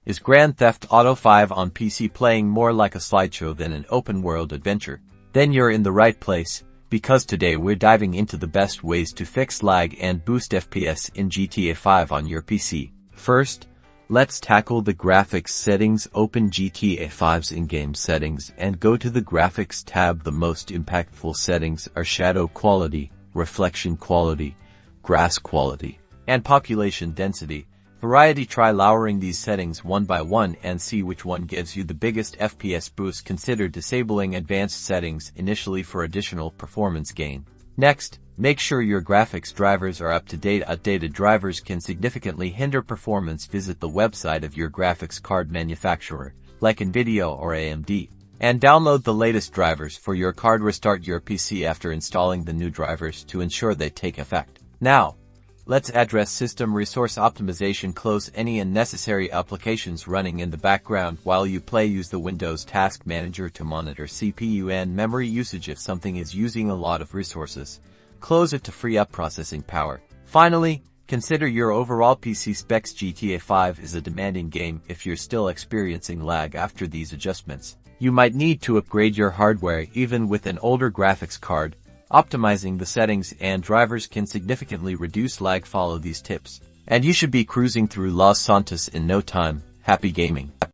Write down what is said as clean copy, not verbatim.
Is Grand Theft Auto 5 on PC playing more like a slideshow than an open-world adventure? Then you're in the right place, because today we're diving into the best ways to fix lag and boost FPS in GTA 5 on your PC. First, let's tackle the graphics settings. Open GTA 5's in-game settings and go to the graphics tab. The most impactful settings are shadow quality, reflection quality, grass quality, and population density. Try lowering these settings one by one and see which one gives you the biggest FPS boost. Consider disabling advanced settings initially for additional performance gain. Next, make sure your graphics drivers are up to date. Outdated drivers can significantly hinder performance. Visit the website of your graphics card manufacturer, like Nvidia or AMD, and download the latest drivers for your card. Restart your PC after installing the new drivers to ensure they take effect. Now, let's address system resource optimization. Close any unnecessary applications running in the background while you play. Use the Windows Task Manager to monitor CPU and memory usage. If something is using a lot of resources, close it to free up processing power. Finally, consider your overall PC specs. GTA 5 is a demanding game. If you're still experiencing lag after these adjustments, you might need to upgrade your hardware. Even with an older graphics card, optimizing the settings and drivers can significantly reduce lag. Follow these tips, and you should be cruising through Los Santos in no time. Happy gaming!